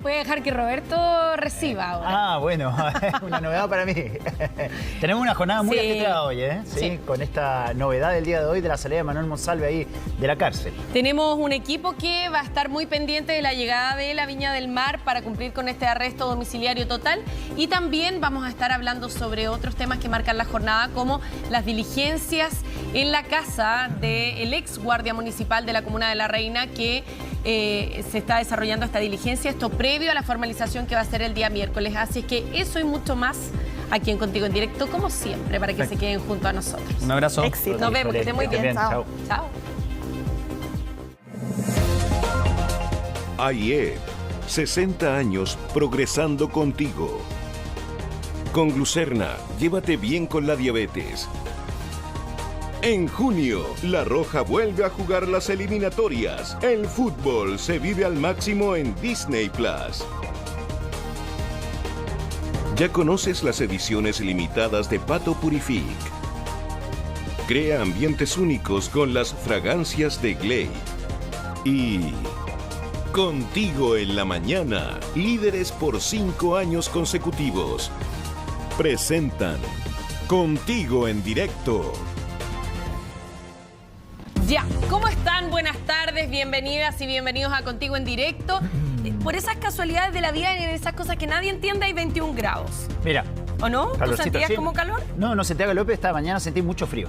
Voy a dejar que Roberto reciba ahora. Ah, bueno, una novedad para mí. Tenemos una jornada muy agitada hoy, ¿eh? Sí. Con esta novedad del día de hoy de la salida de Manuel Monsalve ahí de la cárcel. Tenemos un equipo que va a estar muy pendiente de la llegada de la Viña del Mar para cumplir con este arresto domiciliario total, y también vamos a estar hablando sobre otros temas que marcan la jornada, como las diligencias en la casa del ex guardia municipal de la Comuna de La Reina, que se está desarrollando esta diligencia, esto previo a la formalización que va a ser el día miércoles. Así es que eso y mucho más aquí en Contigo en Directo, como siempre, para que se queden junto a nosotros. Un abrazo. Éxito. Nos vemos, que estén muy bien. Chao. Chao. AIE, 60 años progresando contigo. Con Glucerna, llévate bien con la diabetes. En junio, La Roja vuelve a jugar las eliminatorias. El fútbol se vive al máximo en Disney Plus. ¿Ya conoces las ediciones limitadas de Pato Purific? Crea ambientes únicos con las fragancias de Glade. Y Contigo en la Mañana, líderes por 5 años consecutivos. Presentan Contigo en Directo. Ya, ¿cómo están? Buenas tardes, bienvenidas y bienvenidos a Contigo en Directo. Por esas casualidades de la vida y de esas cosas que nadie entiende, hay 21 grados. Mira. ¿O no? ¿Tú sentías sí. como calor? No, no sentía calor, pero esta mañana sentí mucho frío.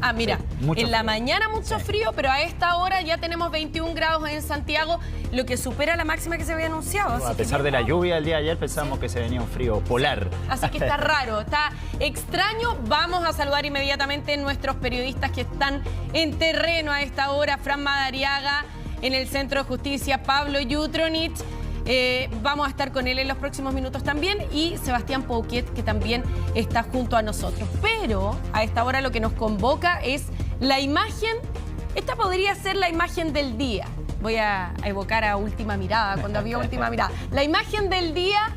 Ah, mira, sí, en la frío. mañana mucho frío, pero a esta hora ya tenemos 21 grados en Santiago, lo que supera la máxima que se había anunciado. A pesar de la lluvia del día de ayer, pensamos que se venía un frío polar. Así que está raro, está extraño. Vamos a saludar inmediatamente a nuestros periodistas que están en terreno a esta hora. Fran Madariaga, en el Centro de Justicia, Pablo Jutronich. Vamos a estar con él en los próximos minutos también, y Sebastián Pouquet, que también está junto a nosotros. Pero a esta hora lo que nos convoca es la imagen. Esta podría ser la imagen del día. Voy a evocar a Última Mirada, cuando había Última Mirada. La imagen del día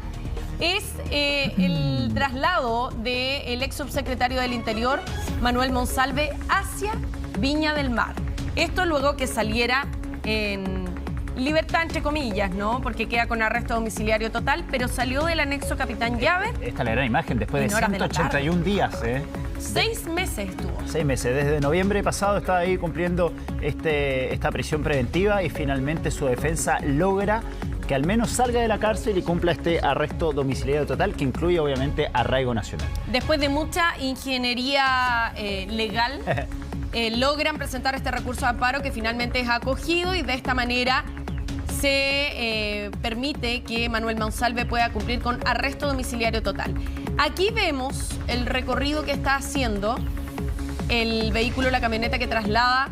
es el traslado del ex subsecretario del Interior, Manuel Monsalve, hacia Viña del Mar. Esto luego que saliera en libertad, entre comillas, ¿no? Porque queda con arresto domiciliario total, pero salió del anexo Capitán Llave. Esta es la gran imagen, después de 181 días, ¿eh? 6 meses estuvo. 6 meses, desde noviembre pasado estaba ahí cumpliendo esta prisión preventiva, y finalmente su defensa logra que al menos salga de la cárcel y cumpla este arresto domiciliario total, que incluye obviamente arraigo nacional. Después de mucha ingeniería legal, logran presentar este recurso de amparo, que finalmente es acogido, y de esta manera se permite que Manuel Monsalve pueda cumplir con arresto domiciliario total. Aquí vemos el recorrido que está haciendo el vehículo, la camioneta que traslada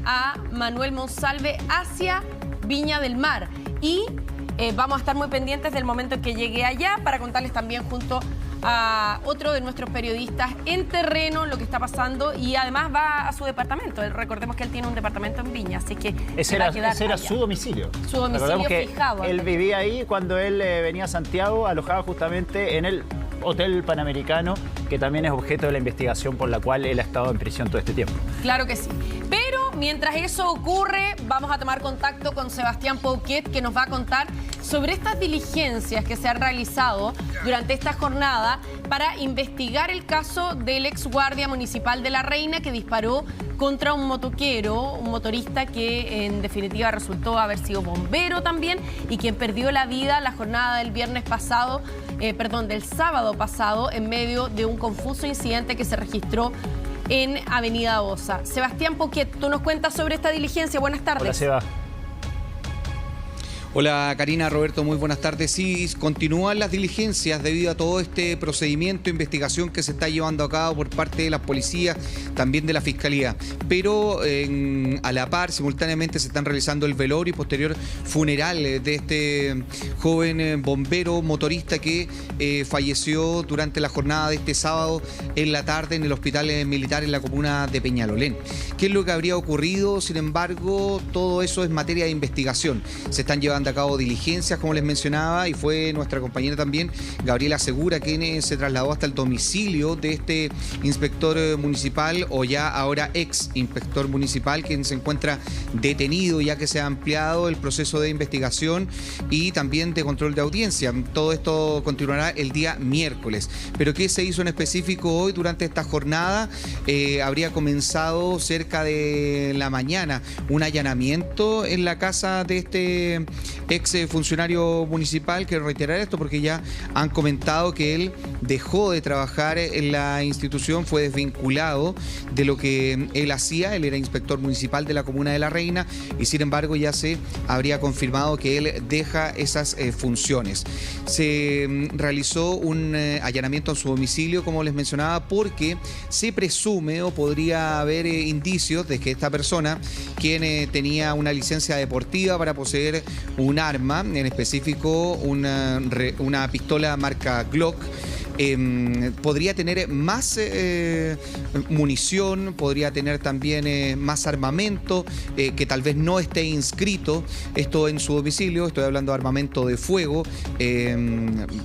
a Manuel Monsalve hacia Viña del Mar. Y vamos a estar muy pendientes del momento en que llegue allá para contarles también junto a otro de nuestros periodistas en terreno lo que está pasando, y además va a su departamento. Recordemos que él tiene un departamento en Viña, así que ese era su domicilio. Su domicilio Recordemos que fijado. él vivía ahí cuando él venía a Santiago, alojado justamente en el Hotel Panamericano, que también es objeto de la investigación por la cual él ha estado en prisión todo este tiempo. Claro que sí. Pero mientras eso ocurre, vamos a tomar contacto con Sebastián Pouquet, que nos va a contar sobre estas diligencias que se han realizado durante esta jornada para investigar el caso del ex guardia municipal de La Reina, que disparó contra un motoquero, un motorista que en definitiva resultó haber sido bombero también, y quien perdió la vida la jornada del del sábado pasado, en medio de un confuso incidente que se registró en Avenida Osa. Sebastián Pouquet, tú nos cuentas sobre esta diligencia. Buenas tardes. Hola, Seba. Hola Karina, Roberto, muy buenas tardes. Sí, continúan las diligencias debido a todo este procedimiento de investigación que se está llevando a cabo por parte de la policía, también de la Fiscalía. Pero a la par, simultáneamente, se están realizando el velorio y posterior funeral de este joven bombero motorista que falleció durante la jornada de este sábado en la tarde en el hospital militar en la comuna de Peñalolén. ¿Qué es lo que habría ocurrido? Sin embargo, todo eso es materia de investigación. Se están llevando llevan a cabo diligencias, como les mencionaba, y fue nuestra compañera también, Gabriela Segura, quien se trasladó hasta el domicilio de este inspector municipal, o ya ahora ex inspector municipal, quien se encuentra detenido, ya que se ha ampliado el proceso de investigación y también de control de audiencia. Todo esto continuará el día miércoles. Pero ¿qué se hizo en específico hoy durante esta jornada? Habría comenzado cerca de la mañana un allanamiento en la casa de este ex funcionario municipal. Quiero reiterar esto porque ya han comentado que él dejó de trabajar en la institución, fue desvinculado de lo que él hacía. Él era inspector municipal de la comuna de La Reina y sin embargo ya se habría confirmado que él deja esas funciones. Se realizó un allanamiento en su domicilio, como les mencionaba, porque se presume o podría haber indicios de que esta persona, quien tenía una licencia deportiva para poseer un arma, en específico una pistola marca Glock, podría tener más munición, podría tener también más armamento que tal vez no esté inscrito esto en su domicilio. Estoy hablando de armamento de fuego,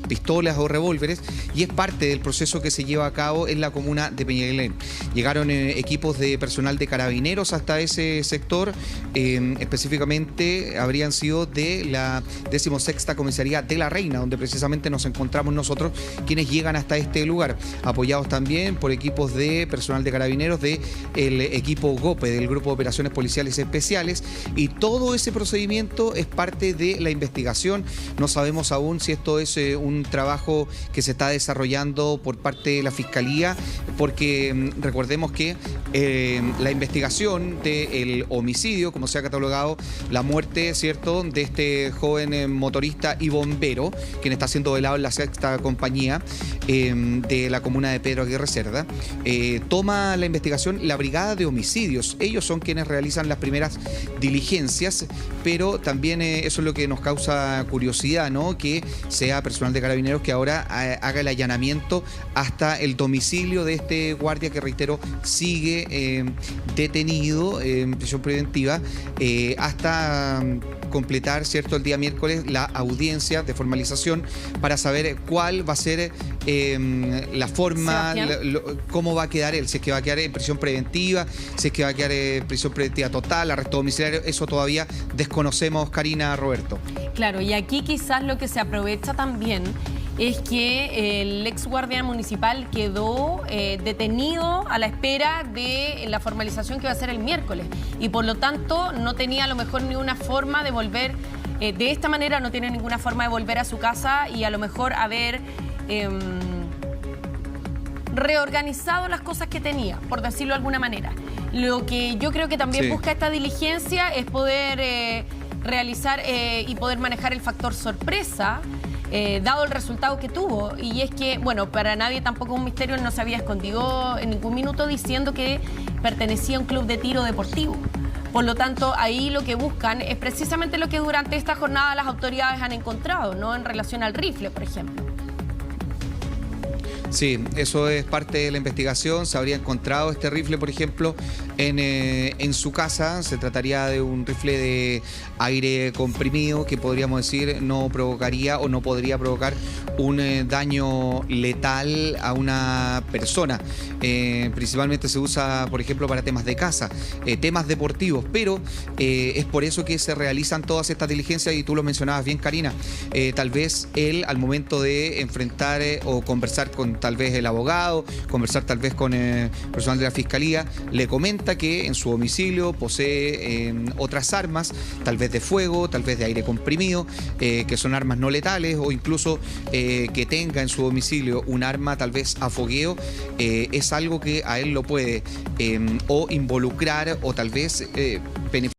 pistolas o revólveres, y es parte del proceso que se lleva a cabo en la comuna de Peñalolén. Llegaron equipos de personal de carabineros hasta ese sector, específicamente habrían sido de la 16ª Comisaría de La Reina, donde precisamente nos encontramos nosotros, quienes llegan hasta este lugar, apoyados también por equipos de personal de carabineros del equipo GOPE, del Grupo de Operaciones Policiales Especiales, y todo ese procedimiento es parte de la investigación. No sabemos aún si esto es un trabajo que se está desarrollando por parte de la Fiscalía, porque recordemos que la investigación del homicidio, como se ha catalogado, la muerte, ¿cierto?, de este joven motorista y bombero, quien está siendo velado en la 6ª compañía de la comuna de Pedro Aguirre Cerda, toma la investigación la Brigada de Homicidios. Ellos son quienes realizan las primeras diligencias, pero también eso es lo que nos causa curiosidad, ¿no?, que sea personal de carabineros que ahora haga el allanamiento hasta el domicilio de este guardia que, reitero, sigue detenido en prisión preventiva hasta completar, ¿cierto?, el día miércoles la audiencia de formalización para saber cuál va a ser la forma, cómo va a quedar él, si es que va a quedar en prisión preventiva, si es que va a quedar en prisión preventiva total, arresto domiciliario. Eso todavía desconocemos, Karina, Roberto. Claro, y aquí quizás lo que se aprovecha también es que el ex guardia municipal quedó detenido a la espera de la formalización que va a ser el miércoles, y por lo tanto no tenía a lo mejor ni una forma de volver, de esta manera no tiene ninguna forma de volver a su casa y a lo mejor haber reorganizado las cosas que tenía, por decirlo de alguna manera. Lo que yo creo que también busca esta diligencia es poder realizar y poder manejar el factor sorpresa, dado el resultado que tuvo. Y es que, bueno, para nadie tampoco es un misterio, él no se había escondido en ningún minuto diciendo que pertenecía a un club de tiro deportivo. Por lo tanto, ahí lo que buscan es precisamente lo que durante esta jornada las autoridades han encontrado, ¿no?, en relación al rifle, por ejemplo. Sí, eso es parte de la investigación. Se habría encontrado este rifle, por ejemplo, en su casa. Se trataría de un rifle de aire comprimido que podríamos decir no provocaría o no podría provocar un daño letal a una persona. Principalmente se usa, por ejemplo, para temas de caza, temas deportivos, pero es por eso que se realizan todas estas diligencias, y tú lo mencionabas bien, Karina. Tal vez él, al momento de enfrentar o conversar con tal vez el abogado, conversar tal vez con el personal de la Fiscalía, le comenta que en su domicilio posee otras armas, tal vez de fuego, tal vez de aire comprimido, que son armas no letales, o incluso que tenga en su domicilio un arma tal vez a fogueo. Es algo que a él lo puede o involucrar o tal vez beneficiar